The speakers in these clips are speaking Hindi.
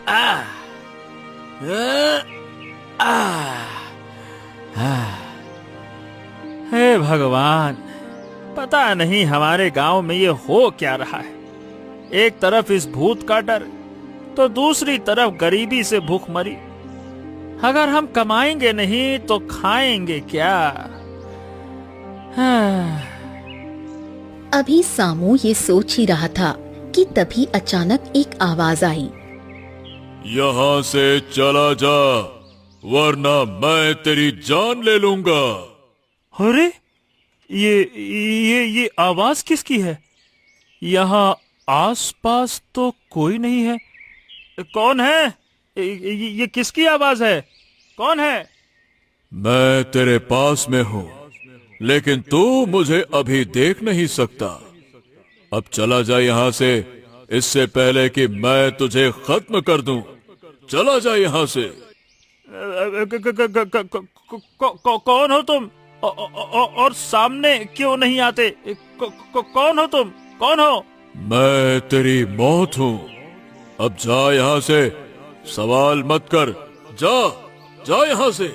आ, आ, आ, हे भगवान, पता नहीं हमारे गांव में ये हो क्या रहा है। एक तरफ इस भूत का डर, तो दूसरी तरफ गरीबी से भूखमरी। अगर हम कमाएंगे नहीं तो खाएंगे क्या? अभी सामू ये सोच ही रहा था कि तभी अचानक एक आवाज आई। यहाँ से चला जा, वरना मैं तेरी जान ले लूंगा। अरे ये आवाज किसकी है? यहाँ आसपास तो कोई नहीं है। कौन है? ये किसकी आवाज है? कौन है? मैं तेरे पास में हूँ, लेकिन तू मुझे अभी देख नहीं सकता। अब चला जा यहाँ से, इससे पहले कि मैं तुझे खत्म कर दूं। चला जा यहाँ से। कौन हो तुम? और सामने क्यों नहीं आते? कौन हो तुम? कौन हो? मैं तेरी मौत हूँ। अब जा यहाँ से, सवाल मत कर। जा यहाँ से।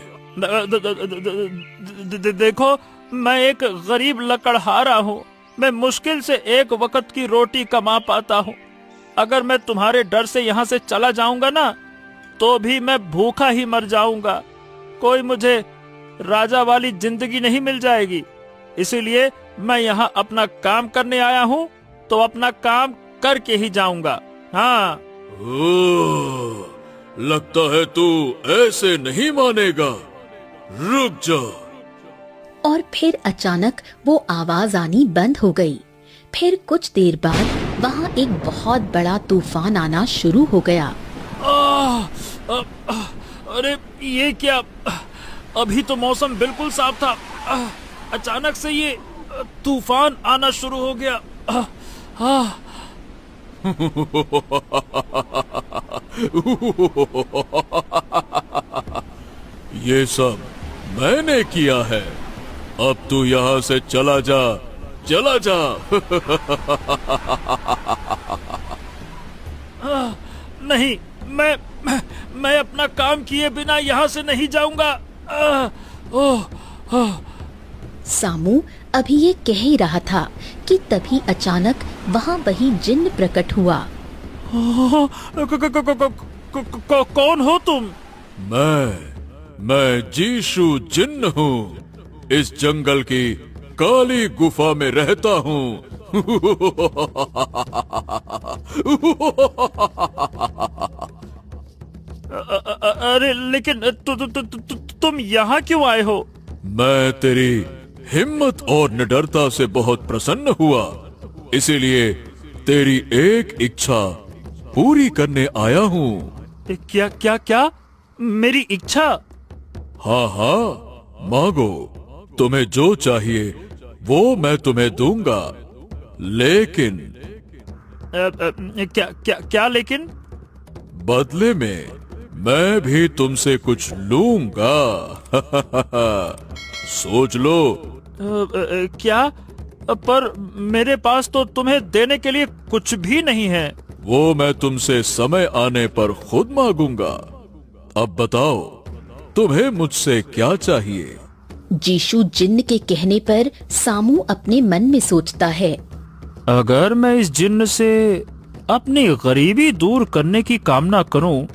देखो, मैं एक गरीब लकड़हारा हूँ। मैं मुश्किल से एक वक्त की रोटी कमा पाता हूँ। अगर मैं तुम्हारे डर से यहाँ से चला जाऊंगा ना, तो भी मैं भूखा ही मर जाऊंगा। कोई मुझे राजा वाली जिंदगी नहीं मिल जाएगी। इसीलिए मैं यहाँ अपना काम करने आया हूँ, तो अपना काम करके ही जाऊंगा। हाँ। लगता है तू ऐसे नहीं मानेगा। रुक जा। और फिर अचानक वो आवाज आनी बंद हो गई। फिर कुछ देर बाद वहाँ एक बहुत बड़ा तूफान आना शुरू हो गया। अरे ये क्या? अभी तो मौसम बिल्कुल साफ था। अचानक से ये तूफान आना शुरू हो गया। ये सब मैंने किया है। अब तू यहाँ से चला जा, चला जा। नहीं, मैं अपना काम किए बिना यहाँ से नहीं जाऊंगा। सामू अभी ये कह ही रहा था कि तभी अचानक वहाँ वही जिन्न प्रकट हुआ। कौन हो तुम? मैं जीशु जिन्न हूँ। इस जंगल की काली गुफा में रहता हूँ। अरे लेकिन तुम यहाँ क्यों आए हो? मैं तेरी हिम्मत और निडरता से बहुत प्रसन्न हुआ, इसीलिए तेरी एक इच्छा पूरी करने आया हूँ। क्या क्या क्या? मेरी इच्छा? हाँ, मांगो। तुम्हें जो चाहिए वो मैं तुम्हें दूंगा, लेकिन क्या क्या क्या लेकिन? बदले में मैं भी तुमसे कुछ लूंगा। सोच लो। क्या? पर मेरे पास तो तुम्हें देने के लिए कुछ भी नहीं है। वो मैं तुमसे समय आने पर खुद मांगूंगा। अब बताओ, तुम्हें मुझसे क्या चाहिए? जीशु जिन्न के कहने पर सामू अपने मन में सोचता है, अगर मैं इस जिन्न से अपनी गरीबी दूर करने की कामना करूं,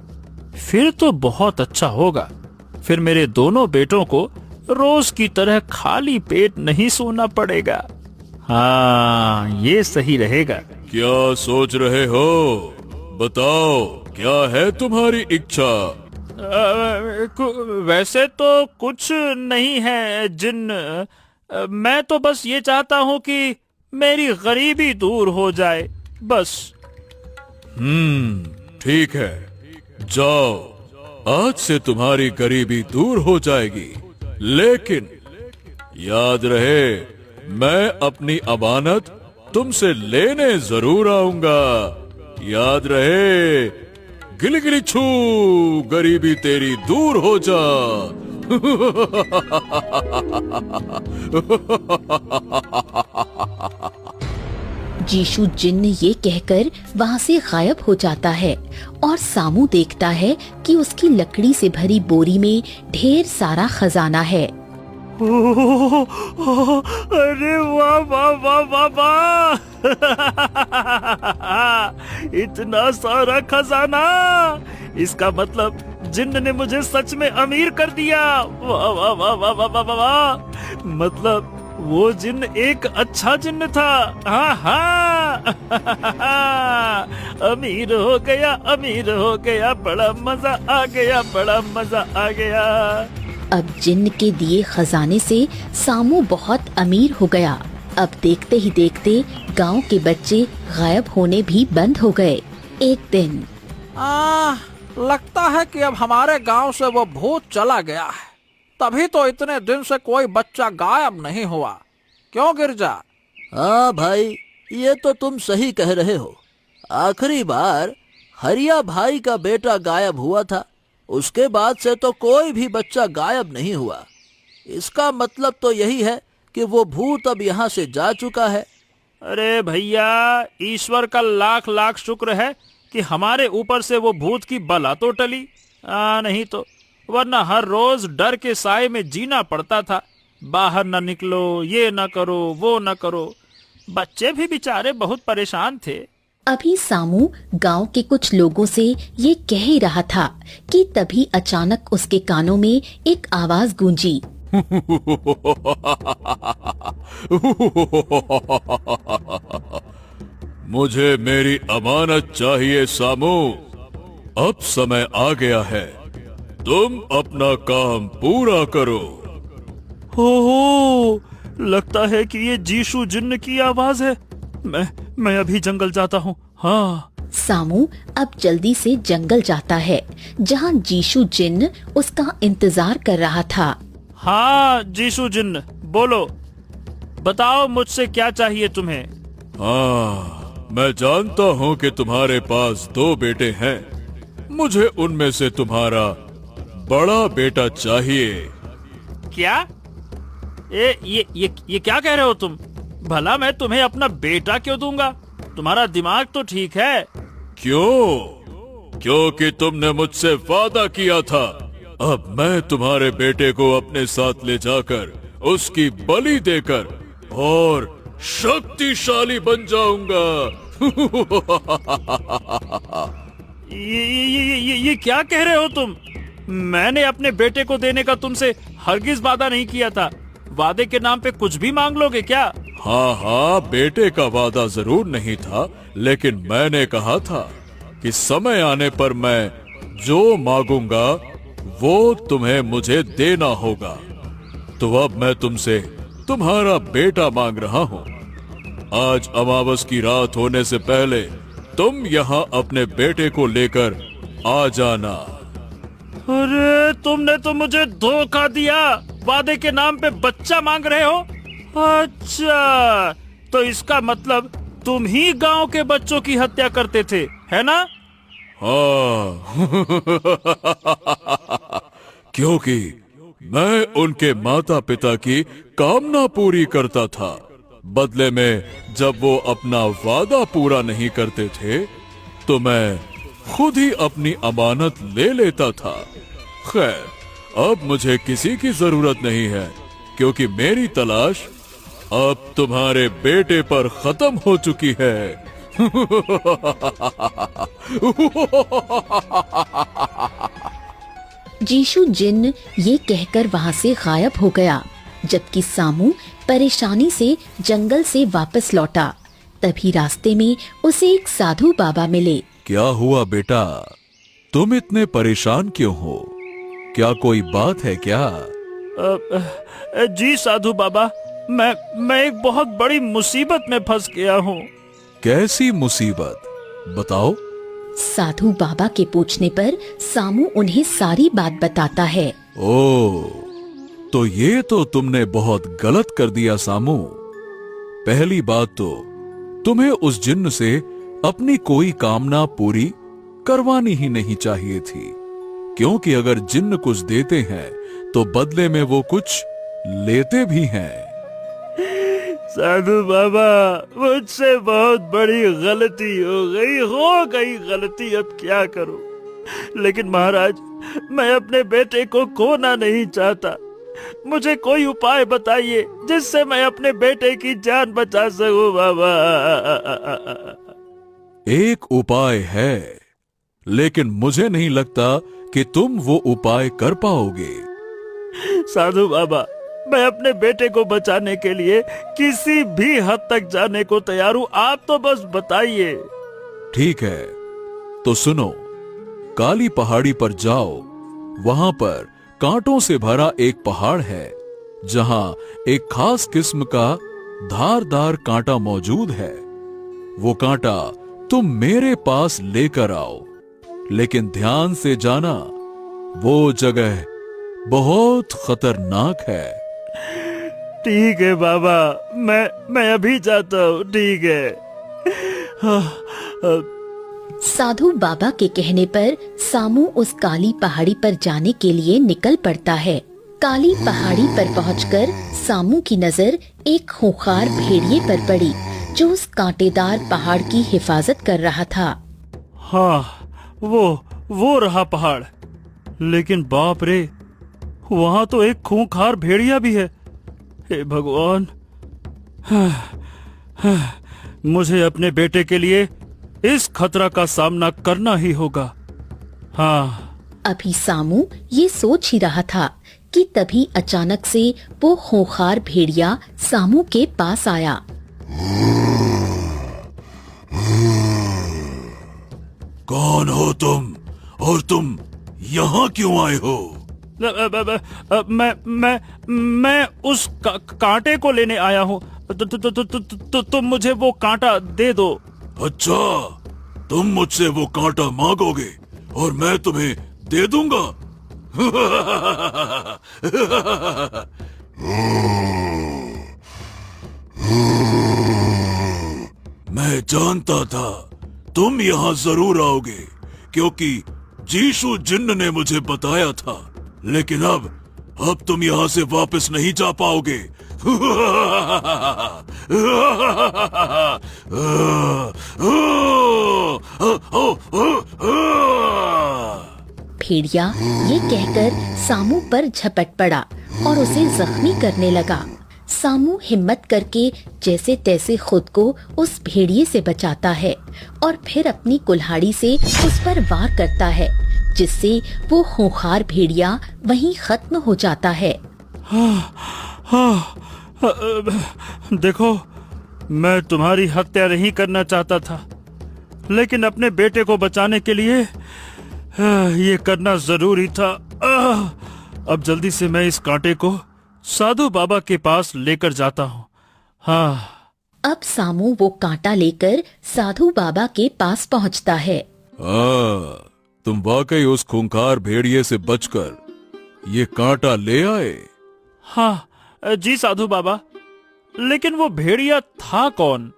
फिर तो बहुत अच्छा होगा। फिर मेरे दोनों बेटों को रोज की तरह खाली पेट नहीं सोना पड़ेगा। हाँ, ये सही रहेगा। क्या सोच रहे हो? बताओ, क्या है तुम्हारी इच्छा? वैसे तो कुछ नहीं है जिन्न। मैं तो बस ये चाहता हूँ कि मेरी गरीबी दूर हो जाए, बस। ठीक है, जाओ। आज से तुम्हारी गरीबी दूर हो जाएगी, लेकिन याद रहे, मैं अपनी अमानत तुमसे लेने जरूर आऊंगा। याद रहे, गिली गिली छू, गरीबी तेरी दूर हो जा। जीशु जिन्न ये कहकर वहाँ से गायब हो जाता है और सामू देखता है कि उसकी लकड़ी से भरी बोरी में ढेर सारा खजाना है। अरे वाह वाह वाह वाह वाह! इतना सारा खजाना! इसका मतलब जिन्न ने मुझे सच में अमीर कर दिया। वाह वाह वाह वाह वाह वाह वाह! मतलब वो जिन्न एक अच्छा जिन्न था। हाँ हाँ। अमीर हो गया, अमीर हो गया, बड़ा मजा आ गया, बड़ा मजा आ गया। अब जिन्न के दिए खजाने से सामू बहुत अमीर हो गया। अब देखते ही देखते गांव के बच्चे गायब होने भी बंद हो गए। एक दिन लगता है कि अब हमारे गांव से वो भूत चला गया है, तभी तो इतने दिन से कोई बच्चा गायब नहीं हुआ। क्यों गिरजा? हाँ भाई, ये तो तुम सही कह रहे हो। आखिरी बार हरिया भाई का बेटा गायब हुआ था, उसके बाद से तो कोई भी बच्चा गायब नहीं हुआ। इसका मतलब तो यही है कि वो भूत अब यहाँ से जा चुका है। अरे भैया, ईश्वर का लाख लाख शुक्र है कि हमारे ऊपर से वो भूत की बला तो टली। नहीं तो वरना हर रोज डर के साए में जीना पड़ता था। बाहर न निकलो, ये न करो, वो न करो। बच्चे भी बेचारे बहुत परेशान थे। अभी सामू गांव के कुछ लोगों से ये कह ही रहा था कि तभी अचानक उसके कानों में एक आवाज गूंजी। मुझे मेरी अमानत चाहिए सामू। अब समय आ गया है, तुम अपना काम पूरा करो। हो, लगता है कि ये जीशु जिन्न की आवाज है। मैं अभी जंगल जाता हूँ। हाँ। सामू अब जल्दी से जंगल जाता है जहाँ जीशु जिन्न उसका इंतजार कर रहा था। हाँ जीशु जिन्न, बोलो, बताओ मुझसे क्या चाहिए तुम्हें। हाँ, मैं जानता हूँ कि तुम्हारे पास 2 बेटे हैं। मुझे उनमें से तुम्हारा बड़ा बेटा चाहिए। क्या? ये क्या कह रहे हो तुम? भला मैं तुम्हें अपना बेटा क्यों दूंगा? तुम्हारा दिमाग तो ठीक है। क्यों? क्योंकि तुमने मुझसे वादा किया था। अब मैं तुम्हारे बेटे को अपने साथ ले जाकर उसकी बलि देकर और शक्तिशाली बन जाऊंगा। ये क्या कह रहे हो तुम? मैंने अपने बेटे को देने का तुमसे हरगिज वादा नहीं किया था। वादे के नाम पे कुछ भी मांग लोगे क्या? हाँ हाँ, बेटे का वादा जरूर नहीं था, लेकिन मैंने कहा था कि समय आने पर मैं जो मांगूंगा वो तुम्हें मुझे देना होगा। तो अब मैं तुमसे तुम्हारा बेटा मांग रहा हूँ। आज अमावस की रात होने से पहले तुम यहाँ अपने बेटे को लेकर आ जाना। अरे तुमने तो मुझे धोखा दिया। वादे के नाम पे बच्चा मांग रहे हो? अच्छा, तो इसका मतलब तुम ही गांव के बच्चों की हत्या करते थे, है ना? हाँ। क्योंकि मैं उनके माता पिता की कामना पूरी करता था। बदले में जब वो अपना वादा पूरा नहीं करते थे तो मैं खुद ही अपनी अमानत ले लेता था। खैर, अब मुझे किसी की जरूरत नहीं है, क्योंकि मेरी तलाश अब तुम्हारे बेटे पर खत्म हो चुकी है। जीशु जिन्न ये कहकर वहाँ से गायब हो गया, जबकि सामू परेशानी से जंगल से वापस लौटा। तभी रास्ते में उसे एक साधु बाबा मिले। क्या हुआ बेटा, तुम इतने परेशान क्यों हो? क्या कोई बात है क्या? जी साधु बाबा, मैं एक बहुत बड़ी मुसीबत में फंस गया हूँ। कैसी मुसीबत, बताओ। साधु बाबा के पूछने पर सामू उन्हें सारी बात बताता है। ओ, तो ये तो तुमने बहुत गलत कर दिया सामू। पहली बात तो तुम्हें उस जिन्न से अपनी कोई कामना पूरी करवानी ही नहीं चाहिए थी, क्योंकि अगर जिन्न कुछ देते हैं तो बदले में वो कुछ लेते भी हैं। साधु बाबा, मुझसे बहुत बड़ी गलती हो गई गलती, अब क्या करूं? लेकिन महाराज, मैं अपने बेटे को खोना नहीं चाहता। मुझे कोई उपाय बताइए जिससे मैं अपने बेटे की जान बचा सकूं बाबा। एक उपाय है, लेकिन मुझे नहीं लगता कि तुम वो उपाय कर पाओगे। साधु बाबा, मैं अपने बेटे को बचाने के लिए किसी भी हद तक जाने को तैयार हूं, आप तो बस बताइए। ठीक है, तो सुनो, काली पहाड़ी पर जाओ। वहां पर कांटों से भरा एक पहाड़ है, जहां एक खास किस्म का धारदार कांटा मौजूद है। वो कांटा तुम मेरे पास लेकर आओ, लेकिन ध्यान से जाना, वो जगह बहुत खतरनाक है। ठीक है बाबा, मैं अभी जाता हूँ, ठीक है। साधु बाबा के कहने पर सामू उस काली पहाड़ी पर जाने के लिए निकल पड़ता है। काली पहाड़ी पर पहुंचकर सामू की नजर एक खूंखार भेड़िए पर पड़ी, जो उस कांटेदार पहाड़ की हिफाजत कर रहा था। हाँ, वो रहा पहाड़। लेकिन बाप रे, वहां तो एक खूंखार भेड़िया भी है। हे भगवान, मुझे अपने बेटे के लिए इस खतरा का सामना करना ही होगा। हाँ। अभी सामू ये सोच ही रहा था कि तभी अचानक से वो खूंखार भेड़िया सामू के पास आया। कौन हो तुम, और तुम यहाँ क्यों आए हो? मैं उस कांटे को लेने आया हूँ। तुम मुझे वो कांटा दे दो। अच्छा, तुम मुझसे वो कांटा मांगोगे और मैं तुम्हें दे दूंगा। मैं जानता था तुम यहाँ जरूर आओगे, क्योंकि जीशु जिन्न ने मुझे बताया था। लेकिन अब तुम यहाँ से वापस नहीं जा पाओगे। भेड़िया ये कहकर सामू पर झपट पड़ा और उसे जख्मी करने लगा। सामू हिम्मत करके जैसे तैसे खुद को उस भेड़िए से बचाता है और फिर अपनी कुल्हाड़ी से उस पर वार करता है, जिससे वो खूंखार भेड़िया वहीं खत्म हो जाता है। देखो, मैं तुम्हारी हत्या नहीं करना चाहता था, लेकिन अपने बेटे को बचाने के लिए ये करना जरूरी था। अब जल्दी से मैं इस कांटे को साधु बाबा के पास लेकर जाता हूँ। हाँ। अब सामू वो कांटा लेकर साधु बाबा के पास पहुँचता है। तुम वाकई उस खूंखार भेड़िए से बचकर ये कांटा ले आए? हाँ जी साधु बाबा, लेकिन वो भेड़िया था कौन?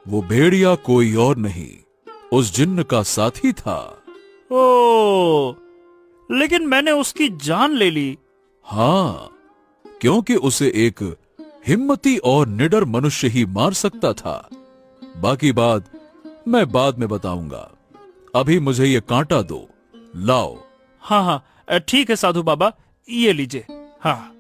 वो भेड़िया कोई और नहीं, उस जिन्न का साथी था। ओ, लेकिन मैंने उसकी जान ले ली। हाँ, क्योंकि उसे एक हिम्मती और निडर मनुष्य ही मार सकता था। बाकी बात मैं बाद में बताऊंगा। अभी मुझे ये कांटा दो, लाओ। हाँ, ठीक है साधु बाबा, ये लीजिए। हाँ।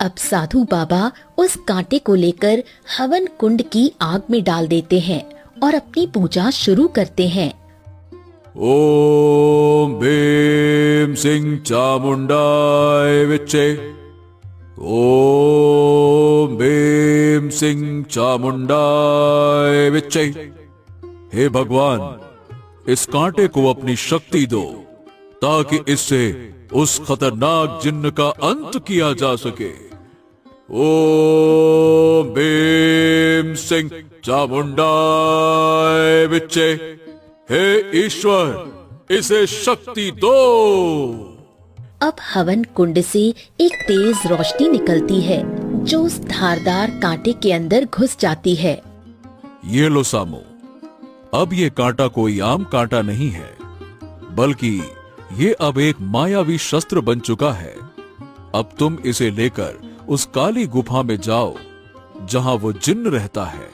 अब साधु बाबा उस कांटे को लेकर हवन कुंड की आग में डाल देते हैं और अपनी पूजा शुरू करते हैं। ओम भीम सिंह चामुंडाय विच्चे। ओम भीम सिंह चामुंडाय विच्चे। हे भगवान, इस कांटे को अपनी शक्ति दो, ताकि इससे उस खतरनाक जिन्न का अंत किया जा सके। ओम भीम सिंह चामुंडाय विच्चे। हे ईश्वर, इसे शक्ति दो। अब हवन कुंड से एक तेज रोशनी निकलती है, जो उस धारदार कांटे के अंदर घुस जाती है। ये लो सामू, अब ये कांटा कोई आम कांटा नहीं है, बल्कि ये अब एक मायावी शस्त्र बन चुका है। अब तुम इसे लेकर उस काली गुफा में जाओ, जहाँ वो जिन्न रहता है।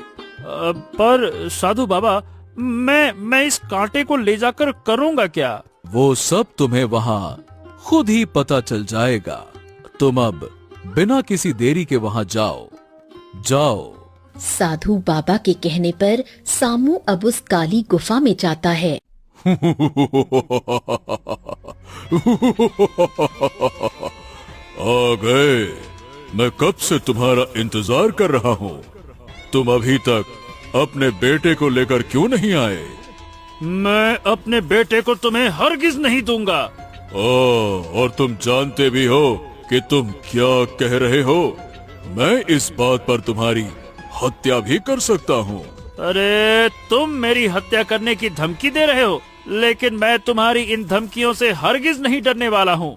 पर साधु बाबा, मैं इस कांटे को ले जाकर करूँगा क्या? वो सब तुम्हें वहाँ खुद ही पता चल जाएगा। तुम अब बिना किसी देरी के वहाँ जाओ। साधु बाबा के कहने पर सामू अब उस काली गुफा में जाता है। आ गए। मैं कब से तुम्हारा इंतजार कर रहा हूँ। तुम अभी तक अपने बेटे को लेकर क्यों नहीं आए? मैं अपने बेटे को तुम्हें हरगिज नहीं दूंगा। और तुम जानते भी हो कि तुम क्या कह रहे हो। मैं इस बात पर तुम्हारी हत्या भी कर सकता हूँ। अरे, तुम मेरी हत्या करने की धमकी दे रहे हो, लेकिन मैं तुम्हारी इन धमकियों से हरगिज नहीं डरने वाला हूँ।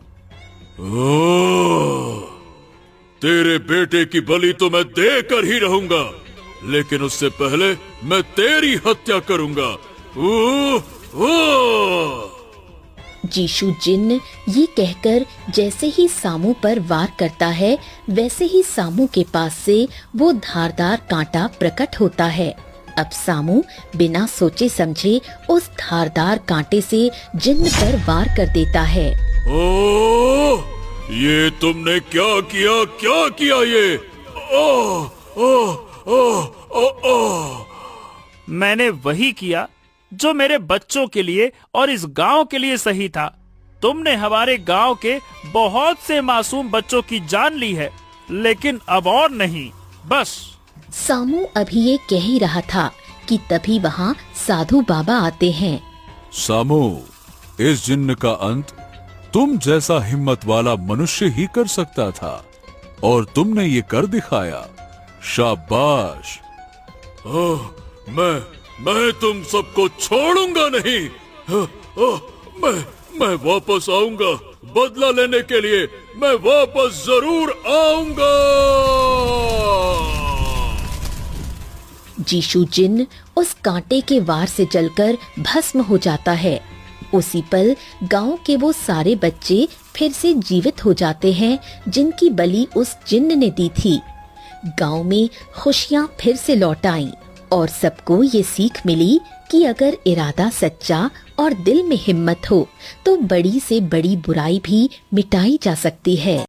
तेरे बेटे की बलि तो मैं देकर ही रहूंगा, लेकिन उससे पहले मैं तेरी हत्या करूंगा। जीशु जिन्न ये कहकर जैसे ही सामू पर वार करता है, वैसे ही सामू के पास से वो धारदार कांटा प्रकट होता है। अब सामू बिना सोचे समझे उस धारदार कांटे से जिन्न पर वार कर देता है। ये तुमने क्या किया ये? मैंने वही किया जो मेरे बच्चों के लिए और इस गांव के लिए सही था। तुमने हमारे गांव के बहुत से मासूम बच्चों की जान ली है, लेकिन अब और नहीं, बस। सामू अभी ये कह ही रहा था कि तभी वहाँ साधु बाबा आते हैं। सामू, इस जिन्न का अंत तुम जैसा हिम्मत वाला मनुष्य ही कर सकता था, और तुमने ये कर दिखाया। शाबाश। मैं तुम सबको छोड़ूंगा नहीं। मैं वापस आऊंगा बदला लेने के लिए। मैं वापस जरूर आऊंगा। जीशु जिन्न उस कांटे के वार से जलकर भस्म हो जाता है। उसी पल गांव के वो सारे बच्चे फिर से जीवित हो जाते हैं जिनकी बलि उस जिन्न ने दी थी। गांव में खुशियां फिर से लौट आईं और सबको ये सीख मिली कि अगर इरादा सच्चा और दिल में हिम्मत हो तो बड़ी से बड़ी बुराई भी मिटाई जा सकती है।